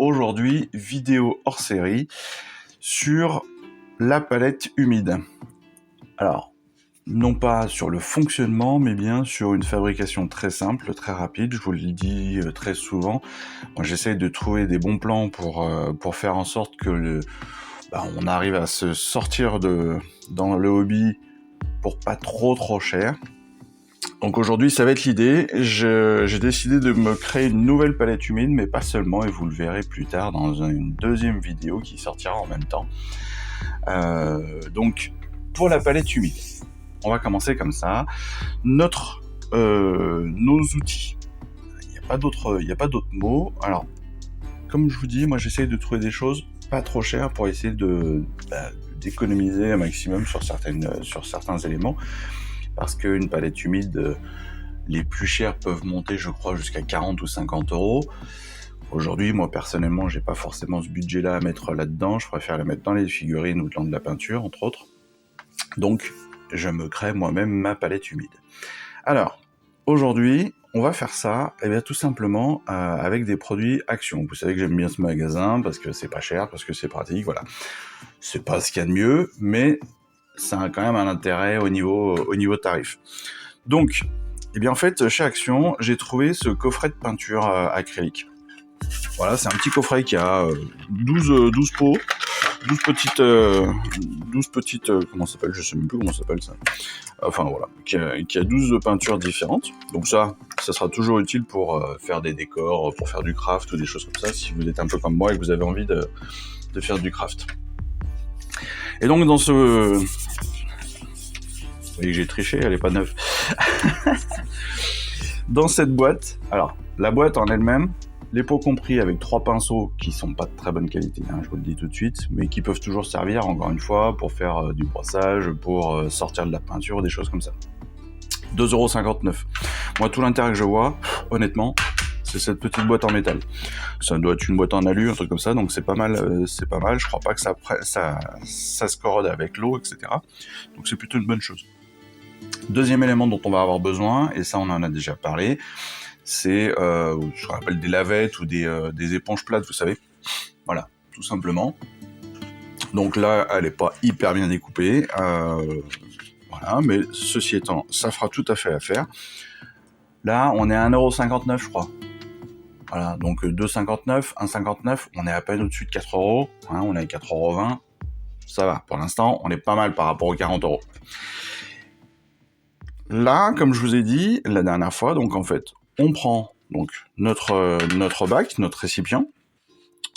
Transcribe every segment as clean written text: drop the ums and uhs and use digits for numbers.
aujourd'hui, vidéo hors série sur la palette humide. Alors, non pas sur le fonctionnement, mais bien sur une fabrication très simple, très rapide. Je vous le dis très souvent. Moi, j'essaye de trouver des bons plans pour faire en sorte que on arrive à se sortir dans le hobby pour pas trop cher. Donc aujourd'hui, ça va être l'idée. J'ai décidé de me créer une nouvelle palette humide, mais pas seulement, et vous le verrez plus tard dans une deuxième vidéo qui sortira en même temps. Donc, pour la palette humide, on va commencer comme ça. Nos outils. Il n'y a pas d'autres mots. Alors, comme je vous dis, moi j'essaye de trouver des choses pas trop chères pour essayer d'économiser un maximum sur certains éléments. Parce qu'une palette humide, les plus chères peuvent monter, je crois, jusqu'à 40 ou 50 euros. Aujourd'hui, moi, personnellement, j'ai pas forcément ce budget-là à mettre là-dedans. Je préfère la mettre dans les figurines ou dans de la peinture, entre autres. Donc, je me crée moi-même ma palette humide. Alors, aujourd'hui, on va faire ça, tout simplement, avec des produits Action. Vous savez que j'aime bien ce magasin, parce que c'est pas cher, parce que c'est pratique, voilà. C'est pas ce qu'il y a de mieux, mais ça a quand même un intérêt au niveau tarif. Donc, en fait, chez Action, j'ai trouvé ce coffret de peinture acrylique. Voilà, c'est un petit coffret qui a 12 pots, 12 petites, comment ça s'appelle, je sais même plus comment ça s'appelle ça. Enfin voilà, qui a 12 peintures différentes. Donc ça sera toujours utile pour faire des décors, pour faire du craft ou des choses comme ça, si vous êtes un peu comme moi et que vous avez envie de faire du craft. Et donc dans ce... Vous voyez que j'ai triché, elle est pas neuve. Dans cette boîte, alors la boîte en elle-même, les pots compris avec 3 pinceaux qui sont pas de très bonne qualité, je vous le dis tout de suite, mais qui peuvent toujours servir, encore une fois, pour faire du brossage, pour sortir de la peinture, des choses comme ça. 2,59 €. Moi, tout l'intérêt que je vois, honnêtement, c'est cette petite boîte en métal. Ça doit être une boîte en alu, un truc comme ça, donc c'est pas mal. Je crois pas que ça se corrode avec l'eau, etc. Donc c'est plutôt une bonne chose. Deuxième élément dont on va avoir besoin, et ça on en a déjà parlé, c'est ce qu'on appelle des lavettes ou des éponges plates, vous savez. Voilà, tout simplement. Donc là, elle est pas hyper bien découpée. Voilà, mais ceci étant, ça fera tout à fait l'affaire. Là, on est à 1,59 €, je crois. Voilà, donc 2,59 €, 1,59 €, on est à peine au-dessus de 4 €. On est à 4,20 €. Ça va, pour l'instant, on est pas mal par rapport aux 40 €. Là, comme je vous ai dit la dernière fois, donc en fait, on prend donc notre bac, notre récipient.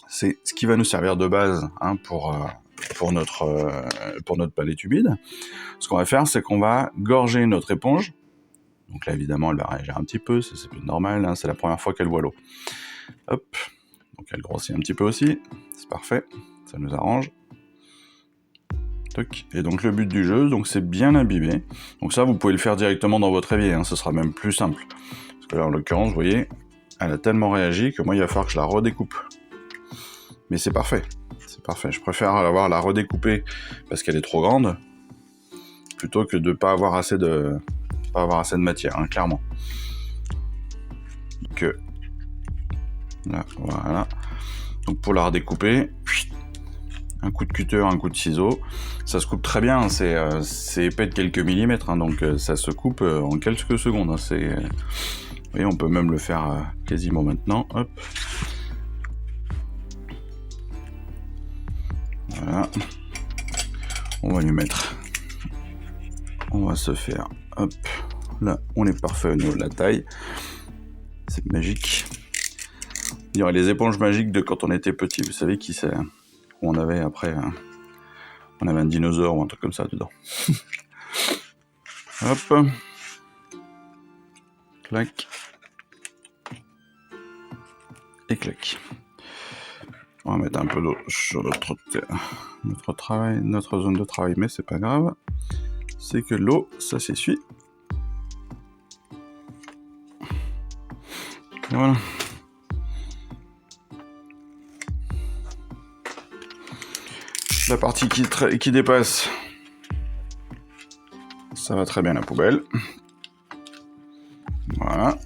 C'est ce qui va nous servir de base pour notre palette humide. Ce qu'on va faire, c'est qu'on va gorger notre éponge. Donc là, évidemment, elle va réagir un petit peu, ça c'est plus normal, c'est la première fois qu'elle voit l'eau. Hop, donc elle grossit un petit peu aussi, c'est parfait, ça nous arrange. Et donc le but du jeu, donc c'est bien imbiber. Donc ça, vous pouvez le faire directement dans votre évier, ce sera même plus simple. Parce que là, en l'occurrence, vous voyez, elle a tellement réagi que moi, il va falloir que je la redécoupe. Mais c'est parfait, je préfère la redécouper parce qu'elle est trop grande, plutôt que de pas avoir assez de matière, clairement. Donc là, voilà. Donc pour la redécouper, un coup de cutter, un coup de ciseau, ça se coupe très bien, c'est épais de quelques millimètres, donc ça se coupe en quelques secondes. Vous voyez, on peut même le faire quasiment maintenant. Hop. Voilà. On va lui mettre. On va se faire. Hop. Là, on est parfait au niveau de la taille. C'est magique. Il y aurait les éponges magiques de quand on était petit. Vous savez qui c'est? Où on avait après. On avait un dinosaure ou un truc comme ça dedans. Hop. Clac. Et clac. On va mettre un peu d'eau sur notre zone de travail, mais c'est pas grave. C'est que l'eau, ça s'essuie. Voilà. La partie qui dépasse, ça va très bien à la poubelle. Voilà.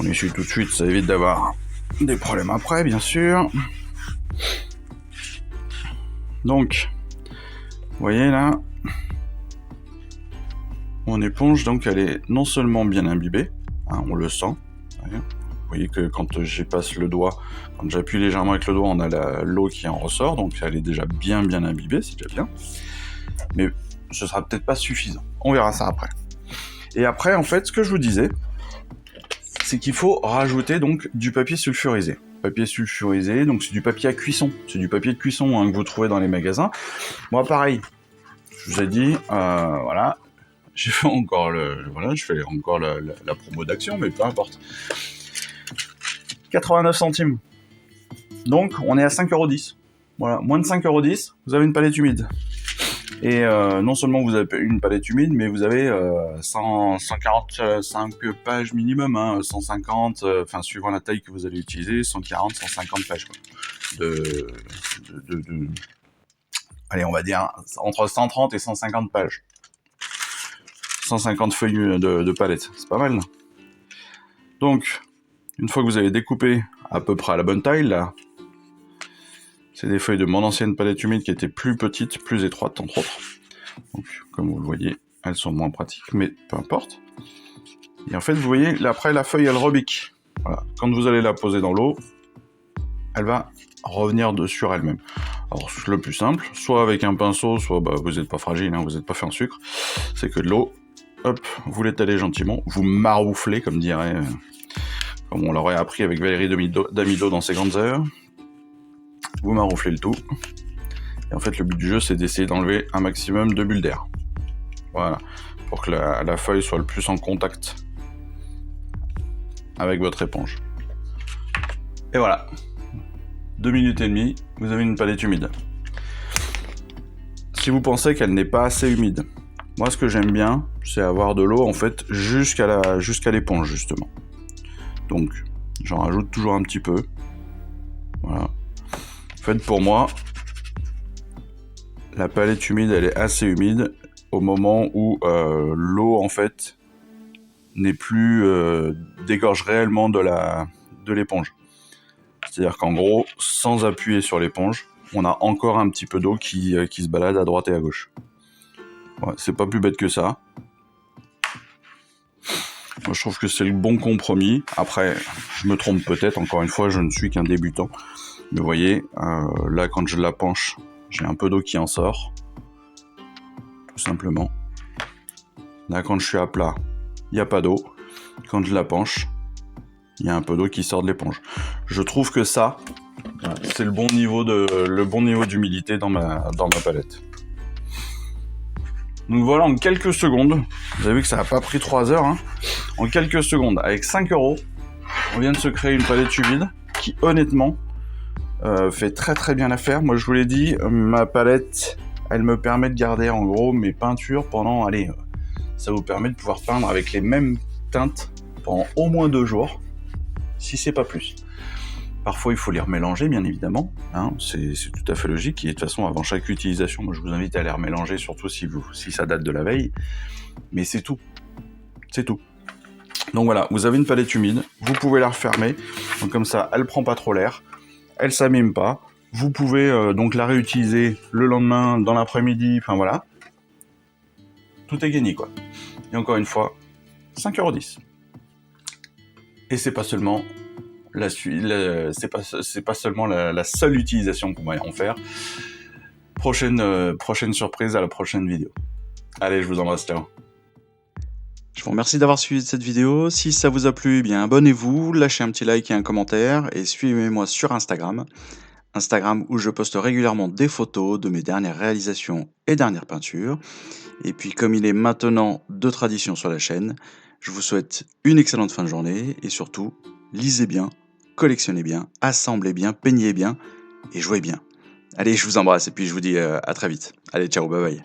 On essuie tout de suite, ça évite d'avoir des problèmes après, bien sûr. Donc, vous voyez là, mon éponge, donc elle est non seulement bien imbibée, hein, on le sent. Vous voyez que quand j'y passe le doigt, quand j'appuie légèrement avec le doigt, on a l'eau qui en ressort, donc elle est déjà bien imbibée, c'est déjà bien. Mais ce sera peut-être pas suffisant. On verra ça après. Et après, en fait, ce que je vous disais, c'est qu'il faut rajouter donc du papier sulfurisé. Papier sulfurisé, donc c'est du papier à cuisson. C'est du papier de cuisson hein, que vous trouvez dans les magasins. Moi, pareil, je vous ai dit, voilà, je fais encore la promo d'Action, mais peu importe. 89 centimes. Donc, on est à 5,10 €. Voilà, moins de 5,10 €, vous avez une palette humide. Et non seulement vous avez une palette humide, mais vous avez 145 pages minimum, hein, 150, enfin suivant la taille que vous allez utiliser, 140, 150 pages. Quoi. Allez, on va dire entre 130 et 150 pages. 150 feuilles de palette, c'est pas mal. Donc, une fois que vous avez découpé à peu près à la bonne taille, là, c'est des feuilles de mon ancienne palette humide qui étaient plus petites, plus étroites entre autres. Donc, comme vous le voyez, elles sont moins pratiques, mais peu importe. Et en fait, vous voyez, après la feuille, elle rebique. Voilà. Quand vous allez la poser dans l'eau, elle va revenir sur elle-même. Alors, le plus simple, soit avec un pinceau, soit vous n'êtes pas fragile, hein, vous n'êtes pas fait en sucre, c'est que de l'eau, hop, vous l'étalez gentiment, vous marouflez, comme on l'aurait appris avec Valérie Damido dans ses grandes heures. Vous marouflez le tout. Et en fait, le but du jeu, c'est d'essayer d'enlever un maximum de bulles d'air. Voilà. Pour que la feuille soit le plus en contact avec votre éponge. Et voilà. 2 minutes et demie, vous avez une palette humide. Si vous pensez qu'elle n'est pas assez humide, moi, ce que j'aime bien, c'est avoir de l'eau, en fait, jusqu'à l'éponge, justement. Donc, j'en rajoute toujours un petit peu. Voilà. En fait, pour moi, la palette humide, elle est assez humide au moment où l'eau, en fait, n'est plus dégorge réellement de l'éponge. C'est-à-dire qu'en gros, sans appuyer sur l'éponge, on a encore un petit peu d'eau qui se balade à droite et à gauche. Ouais, c'est pas plus bête que ça. Moi, je trouve que c'est le bon compromis. Après, je me trompe peut-être, encore une fois, je ne suis qu'un débutant. Mais vous voyez, là, quand je la penche, j'ai un peu d'eau qui en sort. Tout simplement. Là, quand je suis à plat, il n'y a pas d'eau. Quand je la penche, il y a un peu d'eau qui sort de l'éponge. Je trouve que ça, c'est le bon niveau d'humidité dans ma palette. Donc voilà, en quelques secondes, vous avez vu que ça n'a pas pris 3 heures, hein. En quelques secondes, avec 5 €, on vient de se créer une palette humide qui, honnêtement, fait très très bien l'affaire. Moi, je vous l'ai dit, ma palette, elle me permet de garder en gros mes peintures pendant, ça vous permet de pouvoir peindre avec les mêmes teintes pendant au moins 2 jours, si c'est pas plus. Parfois, il faut les remélanger, bien évidemment, hein, c'est tout à fait logique. Et de toute façon, avant chaque utilisation, moi, je vous invite à les remélanger, surtout si ça date de la veille. Mais c'est tout. C'est tout. Donc voilà, vous avez une palette humide, vous pouvez la refermer. Donc comme ça, elle prend pas trop l'air, elle s'abîme pas. Vous pouvez donc la réutiliser le lendemain, dans l'après-midi, enfin voilà. Tout est gagné, quoi. Et encore une fois, 5,10 €. Et c'est pas seulement c'est pas seulement la seule utilisation qu'on va en faire. Prochaine surprise à la prochaine vidéo. Allez, je vous embrasse, ciao. Je vous remercie d'avoir suivi cette vidéo. Si ça vous a plu, eh bien abonnez-vous, lâchez un petit like et un commentaire et suivez-moi sur Instagram. Instagram où je poste régulièrement des photos de mes dernières réalisations et dernières peintures. Et puis comme il est maintenant de tradition sur la chaîne, je vous souhaite une excellente fin de journée et surtout, lisez bien, collectionnez bien, assemblez bien, peignez bien et jouez bien. Allez, je vous embrasse et puis je vous dis à très vite. Allez, ciao, bye bye.